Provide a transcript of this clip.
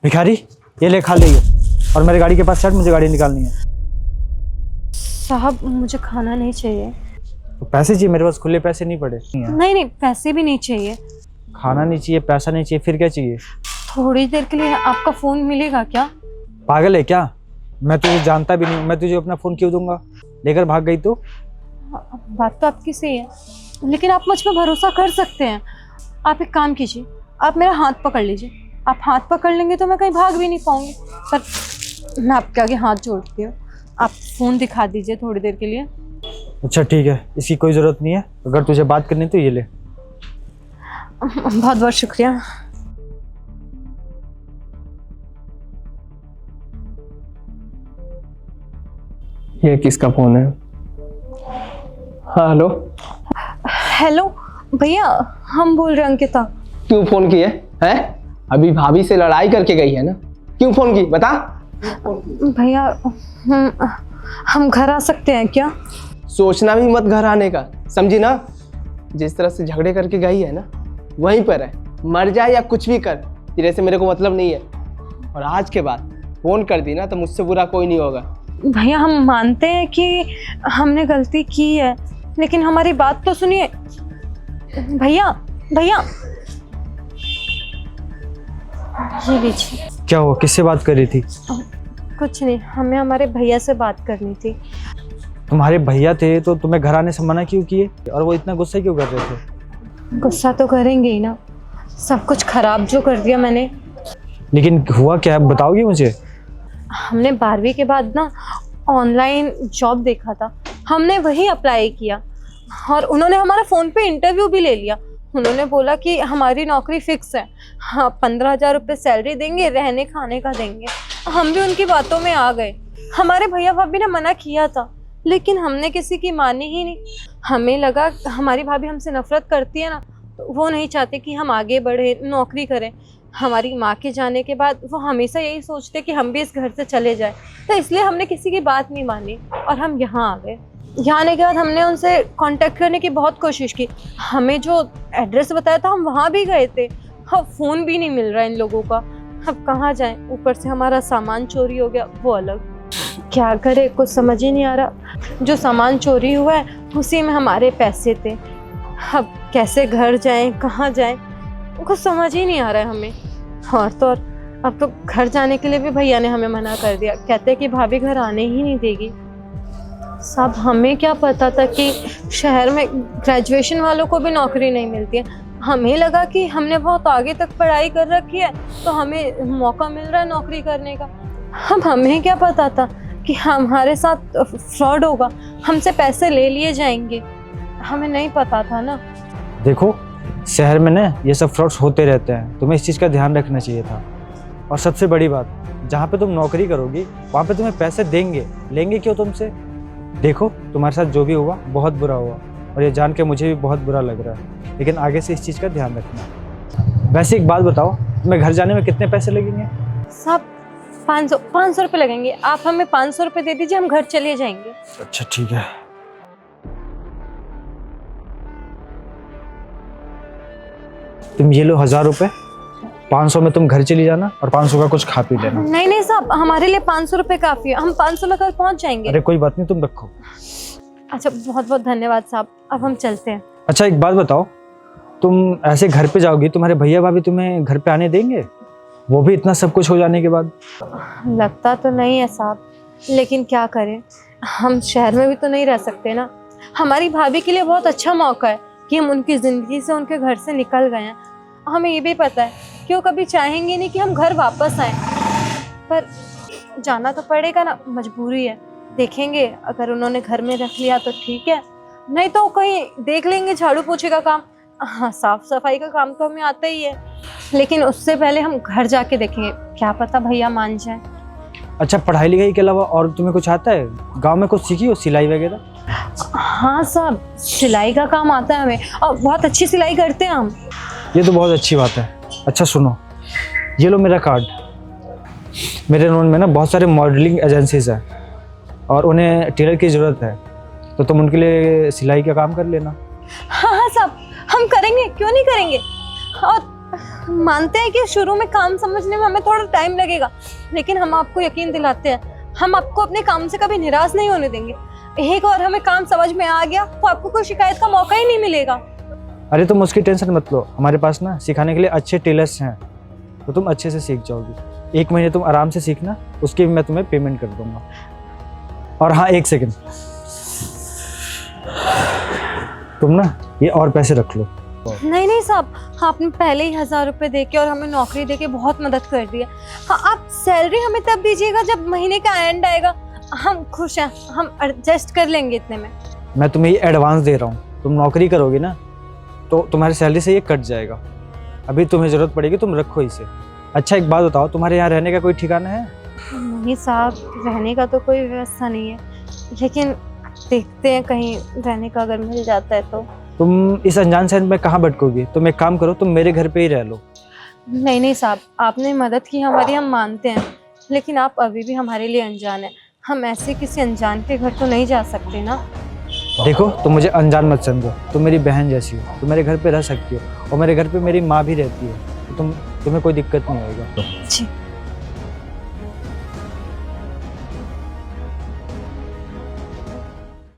भिखारी, ये ले खा ले ये। और मेरी गाड़ी के पास चढ़, मुझे गाड़ी निकालनी है। साहब मुझे खाना नहीं चाहिए। तो पैसे चाहिए? मेरे पास खुले पैसे नहीं पड़े। नहीं नहीं, पैसे भी नहीं चाहिए। खाना नहीं चाहिए, पैसा नहीं चाहिए, फिर क्या चाहिए? थोड़ी देर के लिए आपका फ़ोन मिलेगा क्या? पागल है क्या? मैं तुझे जानता भी नहीं, मैं तुझे अपना फ़ोन क्यों दूंगा? लेकर भाग गई तो? बात तो आपकी सही है, लेकिन आप मुझ पर भरोसा कर सकते हैं। आप एक काम कीजिए, आप मेरा हाथ पकड़ लीजिए। आप हाथ पकड़ लेंगे तो मैं कहीं भाग भी नहीं पाऊंगी। पर मैं आपके आगे हाथ जोड़ती हूँ, आप फ़ोन दिखा दीजिए थोड़ी देर के लिए। अच्छा ठीक है, इसकी कोई ज़रूरत नहीं है। अगर तुझे बात करनी तो ये ले। बहुत बहुत शुक्रिया। ये किसका फोन है? हाँ हेलो। हेलो भैया, हम बोल रहे हैं अंकिता। क्यों फोन किए हैं? अभी भाभी से लड़ाई करके गई है ना, क्यों फोन की बता। भैया हम घर आ सकते हैं क्या? सोचना भी मत घर आने का, समझी ना। जिस तरह से झगड़े करके गई है ना, वहीं पर है। मर जाए या कुछ भी कर, तेरे से मेरे को मतलब नहीं है। और आज के बाद फोन कर दी ना तो मुझसे बुरा कोई नहीं होगा। भैया हम मानते हैं कि हमने गलती की है, लेकिन हमारी बात तो सुनिए। भैया भैया ये लीजिए। क्या हुआ? किससे बात कर रही थी? कुछ नहीं, हमें हमारे भैया से बात करनी थी। तुम्हारे भैया थे तो तुम्हें घर आने से मना क्यों किए? और वो इतना गुस्सा क्यों कर रहे थे? गुस्सा तो करेंगे ही ना, सब कुछ खराब जो कर दिया मैंने। लेकिन हुआ क्या, बताओगी मुझे? हमने 12वीं के बाद ना ऑनलाइन जॉब देखा था, हमने वही अप्लाई किया और उन्होंने हमारा फ़ोन पे इंटरव्यू भी ले लिया। उन्होंने बोला कि हमारी नौकरी फिक्स है, हाँ 15,000 रुपये सैलरी देंगे, रहने खाने का देंगे। हम भी उनकी बातों में आ गए। हमारे भैया भाभी ने मना किया था, लेकिन हमने किसी की मानी ही नहीं। हमें लगा हमारी भाभी हमसे नफरत करती है ना, तो वो नहीं चाहते कि हम आगे बढ़े, नौकरी करें। हमारी माँ के जाने के बाद वो हमेशा यही सोचते कि हम भी इस घर से चले जाएं, तो इसलिए हमने किसी की बात नहीं मानी और हम यहाँ आ गए। यहाँ आने के बाद हमने उनसे कांटेक्ट करने की बहुत कोशिश की। हमें जो एड्रेस बताया था हम वहाँ भी गए थे। हाँ फ़ोन भी नहीं मिल रहा इन लोगों का। अब कहाँ जाएं? ऊपर से हमारा सामान चोरी हो गया, वो अलग। क्या करे, कुछ समझ ही नहीं आ रहा। जो सामान चोरी हुआ है उसी में हमारे पैसे थे। अब कैसे घर जाएं, कहाँ जाएं, कुछ समझ ही नहीं आ रहा है हमें। और तो और अब तो घर जाने के लिए भी भैया ने हमें मना कर दिया, कहते हैं कि भाभी घर आने ही नहीं देगी। साहब हमें क्या पता था कि शहर में ग्रेजुएशन वालों को भी नौकरी नहीं मिलती है। हमें लगा कि हमने बहुत आगे तक पढ़ाई कर रखी है तो हमें मौका मिल रहा है नौकरी करने का। अब हमें क्या पता था कि हमारे साथ फ्रॉड होगा, हमसे पैसे ले लिए जाएंगे। हमें नहीं पता था ना। देखो शहर में ना ये सब फ्रॉड्स होते रहते हैं, तुम्हें इस चीज़ का ध्यान रखना चाहिए था। और सबसे बड़ी बात, जहाँ पे तुम नौकरी करोगी वहाँ पे तुम्हें पैसे देंगे, लेंगे क्यों तुमसे? देखो तुम्हारे साथ जो भी हुआ बहुत बुरा हुआ और ये जान के मुझे भी बहुत बुरा लग रहा है, लेकिन आगे से इस चीज़ का ध्यान रखना। वैसे एक बात बताओ, तुम्हें घर जाने में कितने पैसे लगेंगे? साहब 500 रुपये लगेंगे। आप हमें 500 रुपये दे दीजिए, हम घर चले जाएंगे। अच्छा ठीक है। तुम ये लो 1000 रुपये, 500 में तुम घर चली जाना और 500 का कुछ खा पी लेना। नहीं नहीं साहब, हमारे लिए 500 रुपये काफ़ी है, हम 500 में घर पहुंच जाएंगे। अरे कोई बात नहीं, तुम रखो। अच्छा बहुत बहुत धन्यवाद साहब, अब हम चलते हैं। अच्छा एक बात बताओ, तुम ऐसे घर पे जाओगी, तुम्हारे भैया भाभी तुम्हें घर पे आने देंगे? वो भी इतना सब कुछ हो जाने के बाद? लगता तो नहीं है साहब, लेकिन क्या करें, हम शहर में भी तो नहीं रह सकते ना। हमारी भाभी के लिए बहुत अच्छा मौका है कि हम उनकी ज़िंदगी से, उनके घर से निकल गए हैं। हमें ये भी पता है कि वो कभी चाहेंगे नहीं कि हम घर वापस आएं, पर जाना तो पड़ेगा ना, मजबूरी है। देखेंगे अगर उन्होंने घर में रख लिया तो ठीक है, नहीं तो कहीं देख लेंगे झाड़ू पोछे का काम। हाँ साफ सफाई का काम तो हमें आता ही है, लेकिन उससे पहले हम घर जाके देखेंगे, क्या पता भैया मान जाए। अच्छा पढ़ाई लिखाई के अलावा और तुम्हें कुछ आता है? गांव में कुछ सीखी हो, सिलाई वगैरह? हाँ साहब, सिलाई का काम आता है हमें और बहुत अच्छी सिलाई करते हैं हम। ये तो बहुत अच्छी बात है। अच्छा सुनो, ये लो मेरा कार्ड। मेरे नोन में ना बहुत सारे मॉडलिंग एजेंसीज हैं और उन्हें टेलर की ज़रूरत है, तो तुम उनके लिए सिलाई का काम कर लेना। हाँ हाँ साहब, हम करेंगे, क्यों नहीं करेंगे। और मानते हैं कि शुरू में काम समझने में हमें थोड़ा टाइम लगेगा, लेकिन हम आपको यकीन दिलाते हैं हम आपको अपने काम से कभी निराश नहीं होने देंगे। एक बार हमें काम समझ में आ गया तो आपको कोई शिकायत का मौका ही नहीं मिलेगा। अरे तुम उसकी टेंशन मत लो, हमारे पास ना सिखाने के लिए अच्छे टेलर्स हैं, तो तुम अच्छे से सीख जाओगी। 1 महीने तुम आराम से सीखना, उसकी भी मैं तुम्हें पेमेंट कर दूंगा। और हाँ, 1 सेकंड, तुम ना ये और पैसे रख लो। नहीं नहीं साहब, आपने पहले ही 1000 रुपए दे के और हमें नौकरी दे के बहुत मदद कर दी है। हाँ, आप सैलरी हमें तब दीजिएगा जब महीने का एंड आएगा। हम खुश हैं, हम एडजस्ट कर लेंगे इतने में। मैं तुम्हें ये एडवांस दे रहा हूँ, तुम नौकरी करोगी ना तो तुम्हारी सैलरी से ये कट जाएगा। अभी तुम्हें ज़रूरत पड़ेगी, तुम रखो इसे। अच्छा एक बात बताओ, तुम्हारे यहाँ रहने का कोई ठिकाना है? नहीं साहब, रहने का तो कोई व्यवस्था नहीं है, लेकिन देखते हैं कहीं रहने का अगर मिल जाता है तो। तुम इस अनजान शहर में कहाँ भटकोगी? तुम एक काम करो, तुम मेरे घर पे ही रह लो। नहीं नहीं साहब, आपने मदद की हमारी, हम मानते हैं, लेकिन आप अभी भी हमारे लिए अनजान हैं। हम ऐसे किसी अनजान के घर तो नहीं जा सकते ना। देखो, तुम मुझे अनजान मत समझो, तुम मेरी बहन जैसी हो, तुम मेरे घर पे रह सकती हो और मेरे घर पे मेरी माँ भी रहती है, तो तुम्हें कोई दिक्कत नहीं होगा। जी।